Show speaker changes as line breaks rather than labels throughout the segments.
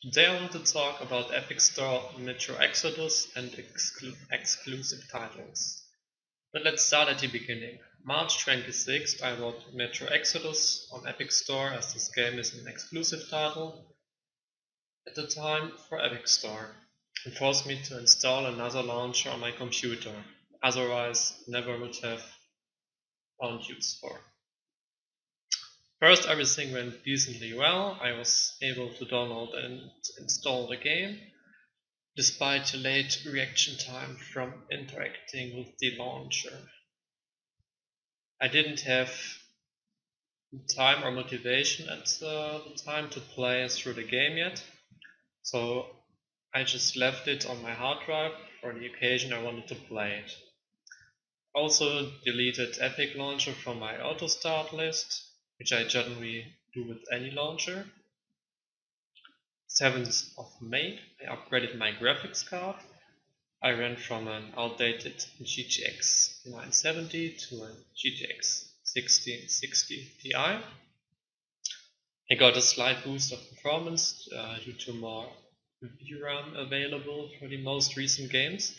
Today I want to talk about Epic Store Metro Exodus and exclusive titles. But let's start at the beginning. March 26th, I bought Metro Exodus on Epic Store as this game is an exclusive title at the time for Epic Store. It forced me to install another launcher on my computer, otherwise never would have found use for. First, everything went decently well. I was able to download and install the game, despite a late reaction time from interacting with the launcher. I didn't have time or motivation at the time to play through the game yet, so I just left it on my hard drive for the occasion I wanted to play it. Also deleted Epic Launcher from my auto start list, which I generally do with any launcher. 7th of May, I upgraded my graphics card. I ran from an outdated GTX 970 to a GTX 1660 Ti. I got a slight boost of performance due to more VRAM available for the most recent games.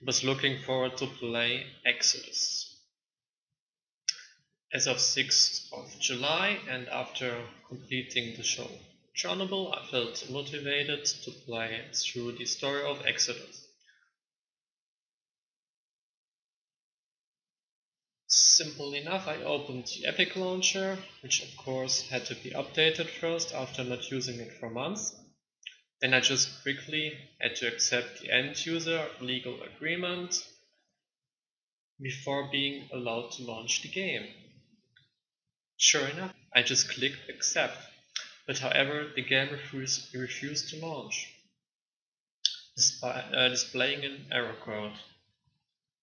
I was looking forward to play Exodus. As of 6th of July and after completing the show Chernobyl, I felt motivated to play through the story of Exodus. Simple enough, I opened the Epic Launcher, which of course had to be updated first after not using it for months. Then I just quickly had to accept the end user legal agreement before being allowed to launch the game. Sure enough, I just clicked accept, but however the game refused to launch, displaying an error code.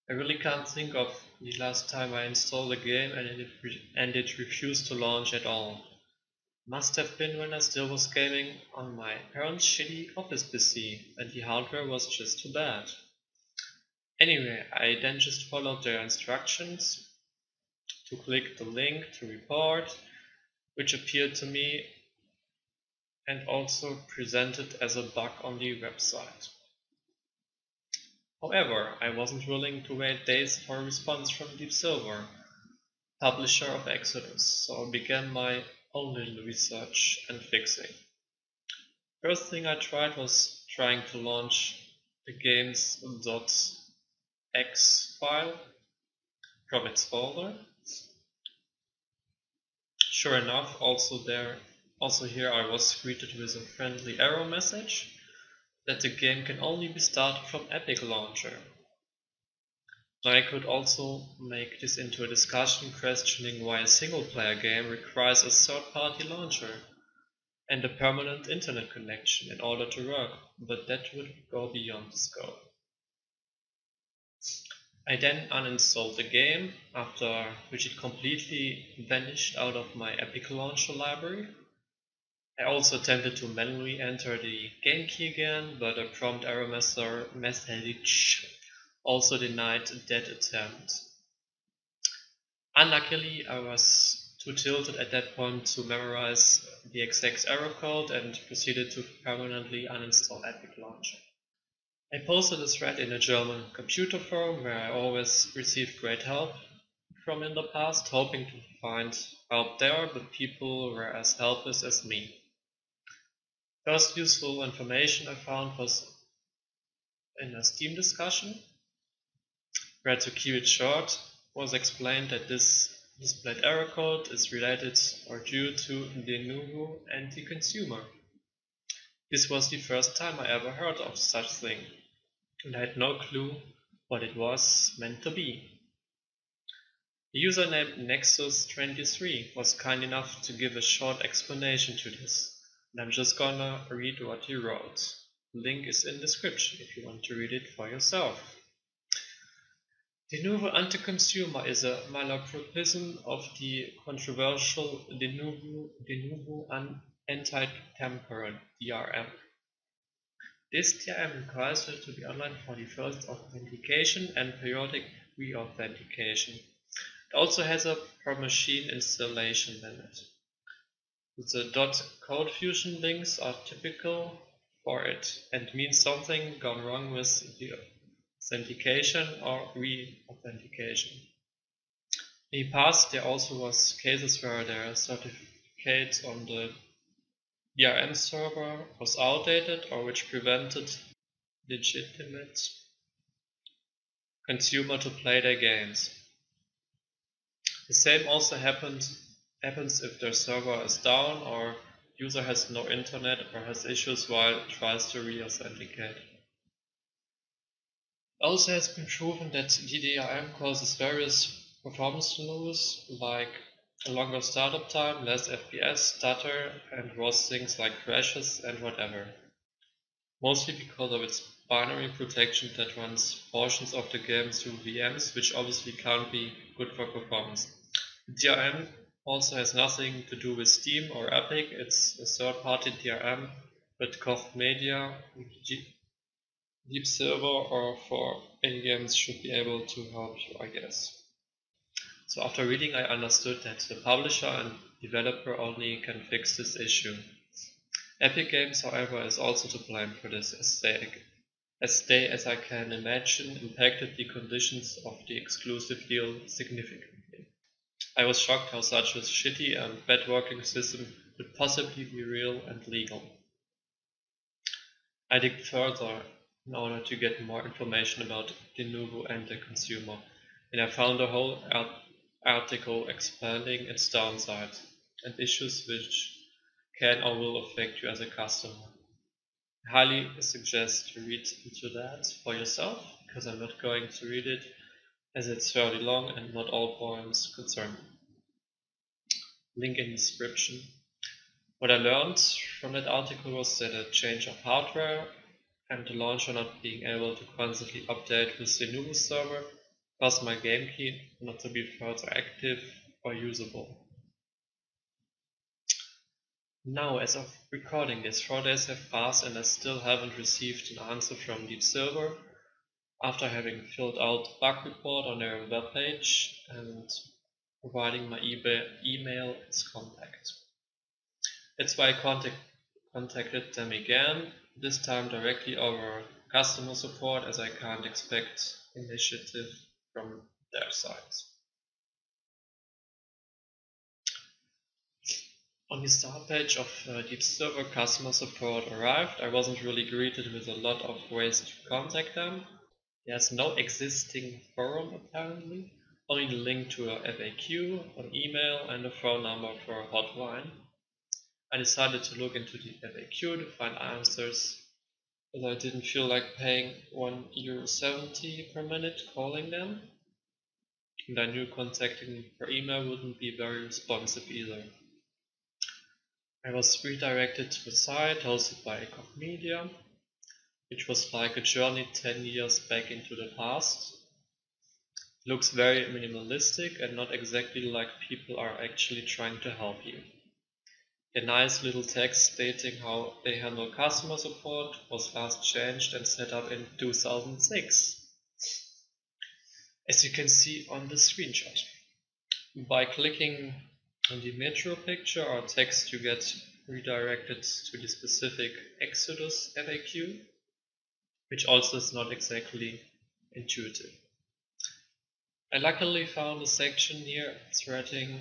I really can't think of the last time I installed a game and it refused to launch at all. Must have been when I still was gaming on my parents' shitty office PC and the hardware was just too bad. Anyway, I then just followed their instructions to click the link to report, which appeared to me and also presented as a bug on the website. However, I wasn't willing to wait days for a response from Deep Silver, publisher of Exodus, so I began my own little research and fixing. First thing I tried was trying to launch the game's .x file from its folder. Sure enough, also here I was greeted with a friendly error message that the game can only be started from Epic Launcher. Now I could also make this into a discussion questioning why a single-player game requires a third-party launcher and a permanent internet connection in order to work, but that would go beyond the scope. I then uninstalled the game, after which it completely vanished out of my Epic Launcher library. I also attempted to manually enter the game key again, but a prompt error message also denied that attempt. Unluckily, I was too tilted at that point to memorize the exact error code and proceeded to permanently uninstall Epic Launcher. I posted a thread in a German computer forum where I always received great help from in the past, hoping to find help there, but people were as helpless as me. First useful information I found was in a Steam discussion, where, to keep it short, was explained that this displayed error code is related or due to Denuvo anti-consumer. This was the first time I ever heard of such thing, and I had no clue what it was meant to be. The user named Nexus23 was kind enough to give a short explanation to this, and I'm just gonna read what he wrote. The link is in the description if you want to read it for yourself. Denuvo anti-consumer is a malapropism of the controversial Denuvo anti-tamper (DRM). This DRM requires you to be online for the first authentication and periodic re-authentication. It also has a per-machine installation limit. The .codefusion links are typical for it and means something gone wrong with the authentication or re-authentication. In the past, there also was cases where the certificate on the DRM server was outdated or which prevented legitimate consumer to play their games. The same also happens if their server is down or user has no internet or has issues while it tries to re-authenticate. Also has been proven that DDRM causes various performance loss like a longer startup time, less FPS, stutter, and worse things like crashes and whatever. Mostly because of its binary protection that runs portions of the game through VMs, which obviously can't be good for performance. DRM also has nothing to do with Steam or Epic, it's a third-party DRM, but Koch Media, Deep Silver, or for any games should be able to help you, I guess. So after reading, I understood that the publisher and developer only can fix this issue. Epic Games, however, is also to blame for this, as I can imagine, impacted the conditions of the exclusive deal significantly. I was shocked how such a shitty and bad working system could possibly be real and legal. I digged further in order to get more information about Denuvo and the consumer, and I found a whole article explaining its downsides and issues which can or will affect you as a customer. I highly suggest to read into that for yourself, because I'm not going to read it as it's fairly long and not all points concern me. Link in description. What I learned from that article was that a change of hardware and the launcher not being able to constantly update with the Denuvo server caused my game key not to be further active or usable. Now, as of recording this, 4 days have passed and I still haven't received an answer from Deep Silver after having filled out the bug report on their webpage and providing my email as contact. That's why I contacted them again, this time directly over customer support, as I can't expect initiative from their side. On the start page of Deep Silver customer support arrived, I wasn't really greeted with a lot of ways to contact them. There's no existing forum apparently, only the link to a FAQ, an email and a phone number for a hotline. I decided to look into the FAQ to find answers, as I didn't feel like paying €1.70 per minute calling them, and I knew contacting me per email wouldn't be very responsive either. I was redirected to a site hosted by Koch Media, which was like a journey 10 years back into the past. It looks very minimalistic and not exactly like people are actually trying to help you. A nice little text stating how they handle customer support was last changed and set up in 2006, as you can see on the screenshot. By clicking on the metro picture or text, you get redirected to the specific Exodus FAQ, which also is not exactly intuitive. I luckily found a section here threading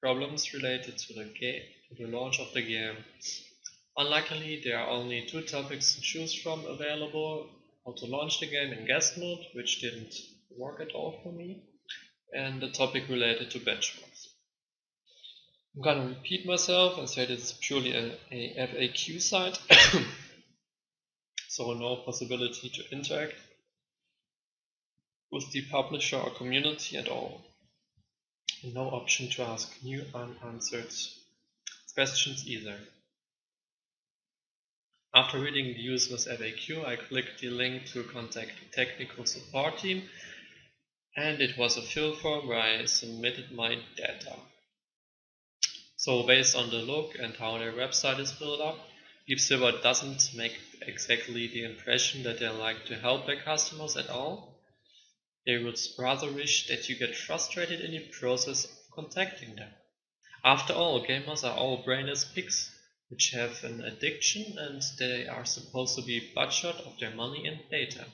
problems related to the launch of the game. Unluckily, there are only 2 topics to choose from available: how to launch the game in guest mode, which didn't work at all for me, and the topic related to benchmarks. I'm gonna repeat myself and say this is purely a FAQ site, so no possibility to interact with the publisher or community at all. No option to ask new unanswered questions either. After reading the user's FAQ, I clicked the link to contact the technical support team, and it was a fill form where I submitted my data. So based on the look and how their website is built up, Deep Silver doesn't make exactly the impression that they like to help their customers at all. They would rather wish that you get frustrated in the process of contacting them. After all, gamers are all brainless pigs which have an addiction and they are supposed to be butchered of their money and data.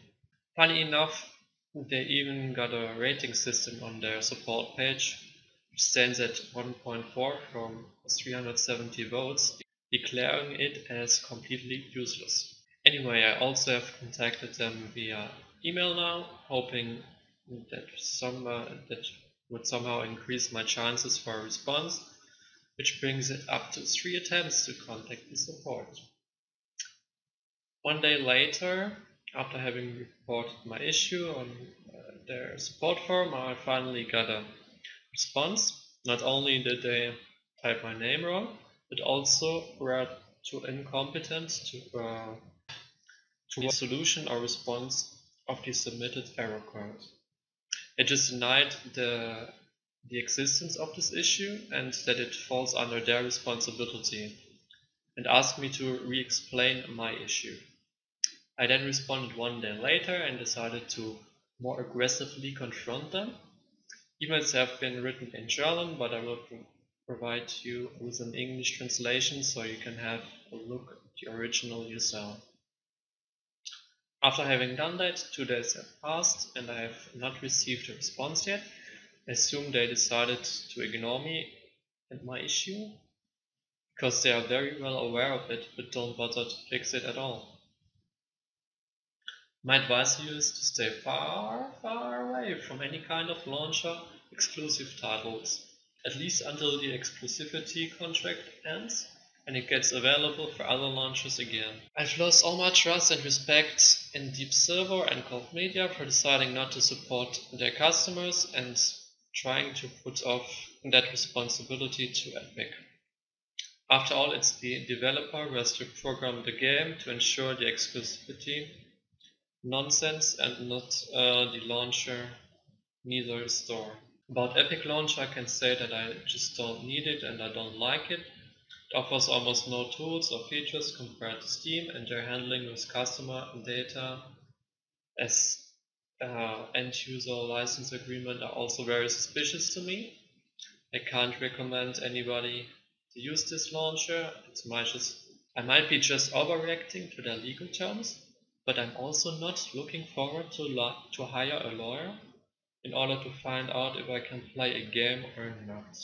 Funny enough, they even got a rating system on their support page, which stands at 1.4 from 370 votes, declaring it as completely useless. Anyway, I also have contacted them via email now, hoping that would somehow increase my chances for a response, which brings it up to 3 attempts to contact the support. One day later, after having reported my issue on their support forum, I finally got a response. Not only did they type my name wrong, but also were too incompetent to a solution or response of the submitted error code. They just denied the existence of this issue and that it falls under their responsibility and asked me to re-explain my issue. I then responded one day later and decided to more aggressively confront them. Emails have been written in German, but I will provide you with an English translation so you can have a look at the original yourself. After having done that, 2 days have passed and I have not received a response yet. I assume they decided to ignore me and my issue, because they are very well aware of it but don't bother to fix it at all. My advice to you is to stay far, far away from any kind of launcher exclusive titles, at least until the exclusivity contract ends and it gets available for other launchers again. I've lost all my trust and respect in Deep Silver and Cold Media for deciding not to support their customers and trying to put off that responsibility to Epic. After all, it's the developer who has to program the game to ensure the exclusivity nonsense and not the launcher, neither the store. About Epic Launcher, I can say that I just don't need it and I don't like it. It offers almost no tools or features compared to Steam, and their handling with customer data as end-user license agreement are also very suspicious to me. I can't recommend anybody to use this launcher. I might be just overreacting to their legal terms, but I'm also not looking forward to hire a lawyer in order to find out if I can play a game or not.